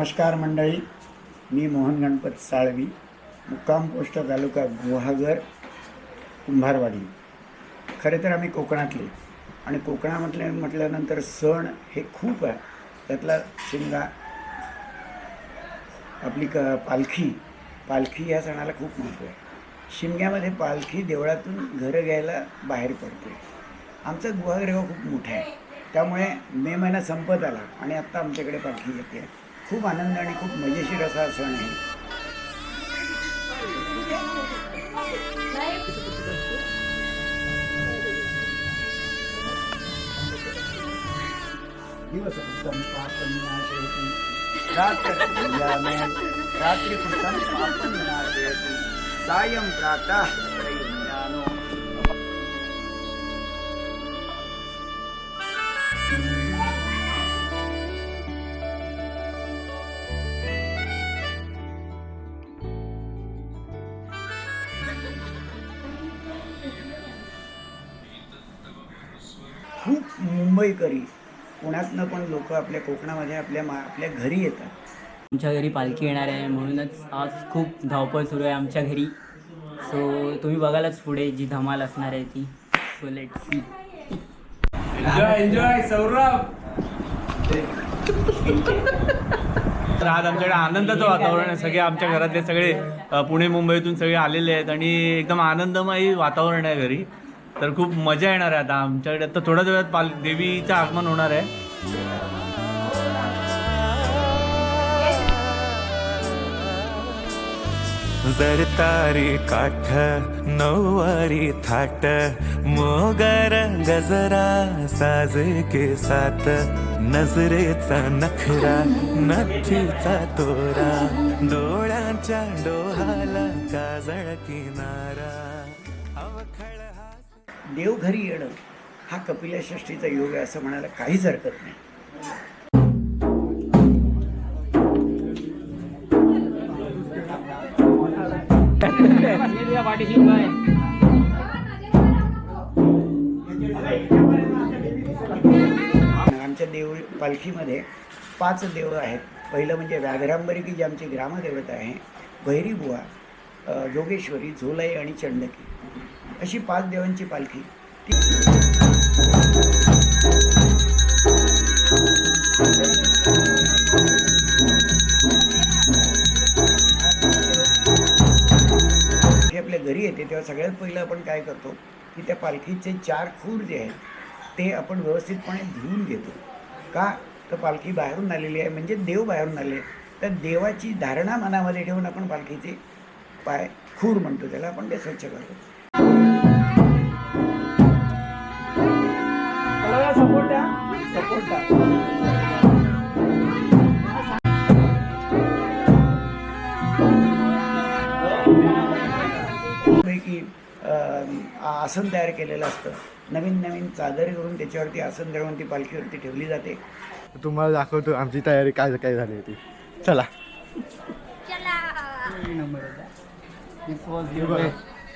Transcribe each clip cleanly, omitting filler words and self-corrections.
नमस्कार मंडळी, मी मोहन गणपत साळवी, मुक्काम पोस्ट तालुका गुहागर, कुंभारवाडी. खरे तर आम्ही कोकणातले आणि म्हटल्यानंतर सण हे खूप आहे. त्यातला शिमगा आपली पालखी या सणाला खूप महत्त्व आहे. शिमग्यामध्ये पालखी देवळातून घरं घ्यायला बाहेर पडते. आमचा गुहागर गाव खूप मोठा आहे, त्यामुळे मे महिना संपत आला आणि आत्ता आमच्याकडे पालखी येते. खूप आनंद आणि खूप मजेशीर असा सण आहे. दिवसकृतं पापविनाशयति रात्रिकृतं पापविनाशयति सायं प्रातः प्रयुज्ञानो. खूप मुंबईकरी पुण्यातनं पण लोक आपल्या कोकणामध्ये आपल्या घरी येतात. आमच्या घरी पालखी येणार आहे म्हणूनच आज खूप धावपळ सुरू आहे आमच्या घरी. सो तुम्ही बघालच पुढे जी धमाल असणार आहे ती. So let's see. Enjoy Saurabh. तर आज आमच्याकडे आनंदाचं वातावरण आहे. सगळे आमच्या घरातले सगळे पुणे मुंबईतून सगळे आलेले आहेत आणि एकदम आनंदमय वातावरण आहे घरी. तर खूप मजा येणार आहे. आता आमच्याकडे आता थोड्याच वेळात देवीचं आगमन होणार आहे. जरतारी काठ नऊवारी थाट मोगर गजरा साज के साथ नजरेचा नखरा नथीचा तोरा डोळ्यांच्या डोहाला काजळ किनारा अवखळ. देवघरी येणं हा कपिलषष्ठीचा योग आहे असं म्हणायला काहीच हरकत नाही. आमच्या पालखीमध्ये 5 देवळं आहेत. पहिलं म्हणजे व्याघ्रांबरी की जी आमची ग्रामदेवता आहे, भैरीबुवा, जोगेश्वरी, झोलाई आणि चंडकी, अशी 5 देवांची पालखी. आपल्या घरी येते तेव्हा सगळ्यात पहिलं आपण काय करतो की त्या पालखीचे 4 खूर जे आहेत ते आपण व्यवस्थितपणे धुवून घेतो. का तर पालखी बाहेरून आलेली आहे, म्हणजे देव बाहेरून आले, तर देवाची धारणा मनामध्ये ठेवून आपण पालखीचे पाय खूर म्हणतो त्याला, आपण ते स्वच्छ करतो. पैकी आसन तयार केलेलं असतं. नवीन चादर घेऊन त्याच्यावरती आसन धरून ती पालखीवरती ठेवली जाते. तुम्हाला दाखवतो आमची तयारी काय काय झाली होती. चला.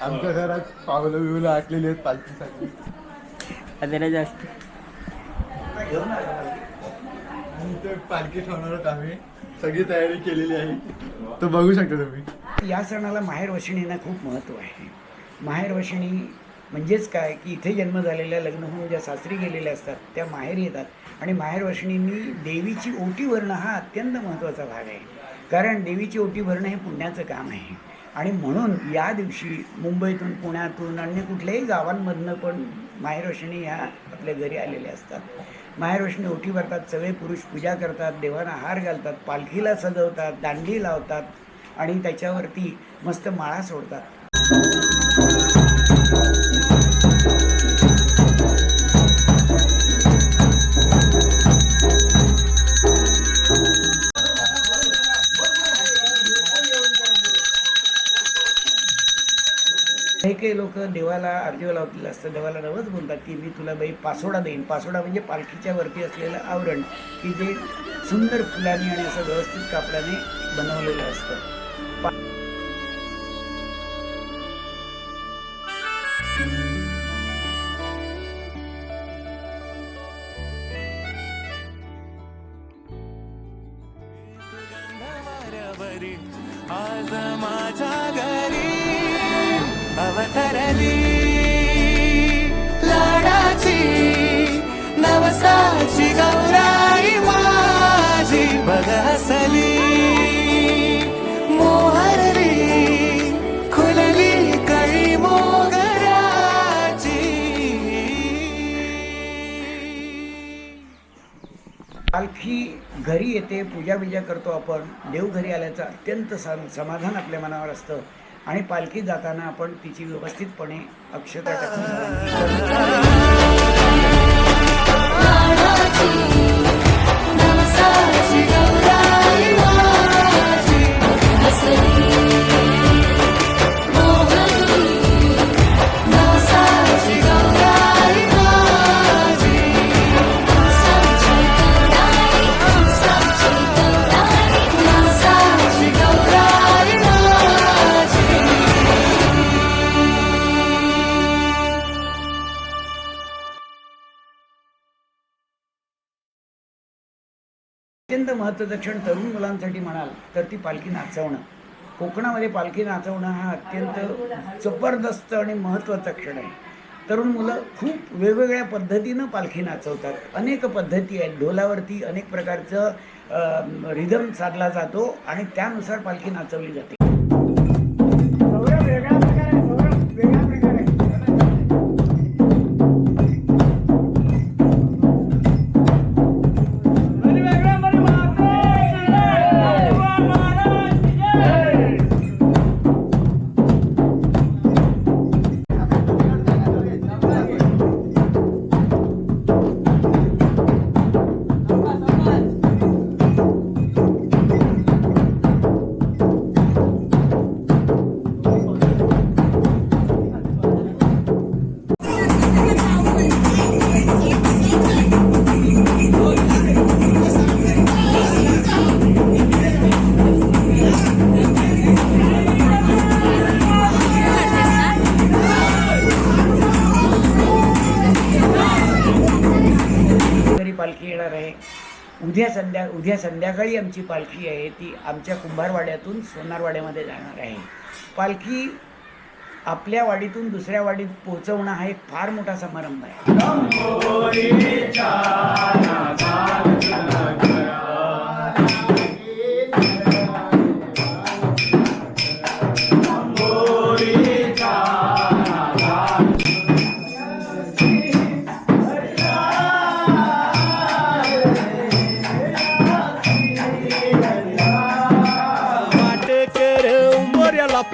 आमच्या घरात पावलं बिवलं आटलेली आहेत पालखीसाठी. जास्त पालखी ठेवणार आहोत आम्ही. सगळी तयारी केलेली आहे, तो बघू शकता तुम्ही. या सणाला माहेरवशिणींना खूप महत्त्व आहे. माहेरवशिणी म्हणजेच काय की इथे जन्म झालेल्या, लग्न होऊन ज्या सासरी गेलेल्या असतात त्या माहेर येतात. आणि माहेरवशिणींनी देवीची ओटी भरणं हा अत्यंत महत्त्वाचा भाग आहे. कारण देवीची ओटी भरणं हे पुण्याचं काम आहे. आणि म्हणून या दिवशी मुंबईतून, पुण्यातून, अन्य कुठल्याही गावांमधनं पण माहेरवशिणी ह्या आपल्या घरी आलेल्या असतात. माहेरवशिणी ओटी भरतात, सगळे पुरुष पूजा करतात, देवांना हार घालतात, पालखीला सजवतात, दांडी लावतात आणि त्याच्यावरती मस्त माळा सोडतात. काही लोक देवाला अर्जीव लावलेलं असतं, देवाला नवस बोलतात की मी तुला बाई पासोडा देईन. पासोडा म्हणजे पालखीच्या वरती असलेलं आवरण की जे सुंदर फुलांनी आणि असं व्यवस्थित कापडाने बनवलेलं असतं. वरी आज माझ्या घरी अवतरली लाडाची नवसाची गौराई माझी बघ हसली मोहरली खुलली कळी मोगराची. पालखी घरी येते, पूजा बिजा करतो आपण, देव घरी आल्याचं अत्यंत समाधान आपल्या मनावर असतं आणि पालखी जाताना आपण तिची व्यवस्थितपणे अक्षता टाकून अत्यंत महत्त्वाचं क्षण तरुण मुलांसाठी म्हणाल तर ती पालखी नाचवणं. कोकणामध्ये पालखी नाचवणं हा अत्यंत जबरदस्त आणि महत्त्वाचा क्षण आहे. तरुण मुलं खूप वेगवेगळ्या पद्धतीनं पालखी नाचवतात. अनेक पद्धती आहेत. ढोलावरती अनेक प्रकारचं रिदम साधला जातो आणि त्यानुसार पालखी नाचवली जाते. पालखी येणार आहे. उद्या संध्याकाळी आमची पालखी आहे, ती आमच्या कुंभारवाड्यातून सोनारवाड्यामध्ये जाणार आहे. पालखी आपल्या वाडीतून दुसऱ्या वाडीत पोहोचवणं हा एक फार मोठा समारंभ आहे.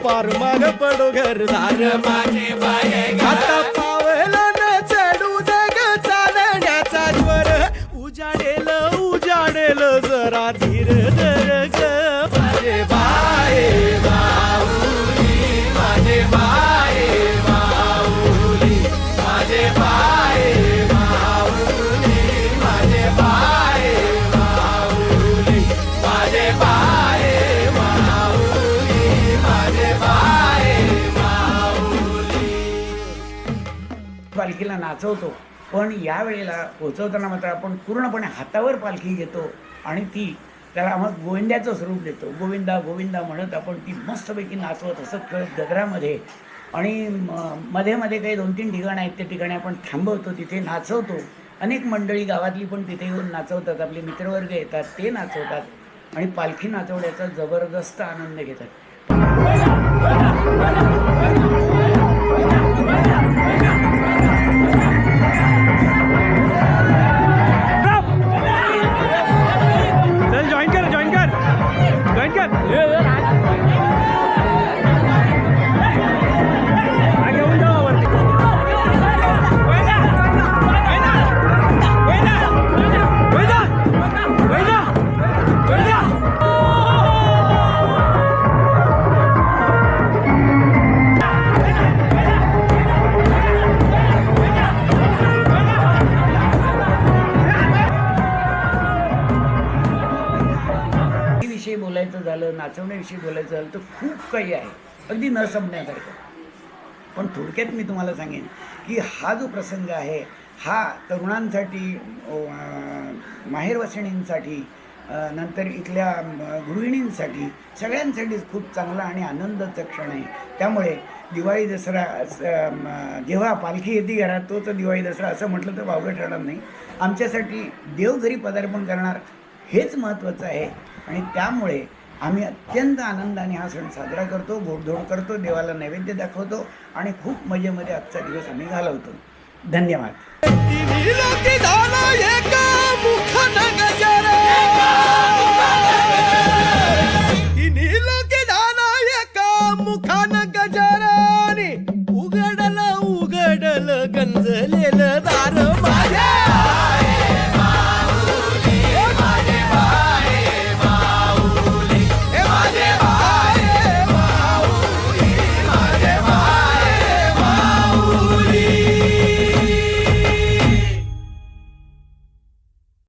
पार माग पडो घरदार माझे बाय आता पावलं न चढू जग चालण्याचा ज्वर उजाडेल जरा धीर धर ग माझे बाय माऊली माझे बाय माऊली माझे बाय माऊली माझे बाय माऊली माझे बाय पालखीला नाचवतो, पण यावेळेला पोचवताना मात्र आपण पूर्णपणे हातावर पालखी घेतो आणि ती त्याला मग गोविंद्याचं स्वरूप देतो. गोविंदा गोविंदा म्हणत आपण ती मस्तपैकी नाचवत असं कळत गजरामध्ये आणि मध्ये मध्ये काही 2-3 ठिकाणं आहेत, त्या ठिकाणी आपण थांबवतो, तिथे नाचवतो. अनेक मंडळी गावातली पण तिथे येऊन नाचवतात, आपले मित्रवर्ग येतात, ते नाचवतात आणि पालखी नाचवण्याचा जबरदस्त आनंद घेतात. बोलायचं झालं, नाचवण्याविषयी बोलायचं झालं तर खूप काही आहे, अगदी न संपण्यासारखं. पण थोडक्यात मी तुम्हाला सांगेन की हा जो प्रसंग आहे हा तरुणांसाठी, माहेरवासिणींसाठी नंतर इथल्या गृहिणींसाठी सगळ्यांसाठीच खूप चांगला आणि आनंदाचा क्षण आहे. त्यामुळे दिवाळी दसरा जेव्हा पालखी येते घरात तोच दिवाळी दसरा असं म्हटलं तर वावगं ठरणार नाही. आमच्यासाठी देव घरी पदार्पण करणार हेच महत्त्वाचं आहे आणि त्यामुळे आम्ही अत्यंत आनंदाने हा सण साजरा करतो, गोडधोड करतो, देवाला नैवेद्य दाखवतो आणि खूप मजेमध्ये आजचा दिवस आम्ही घालवतो. धन्यवाद. तिन्ही लोकी झाला एका मुखानं गजर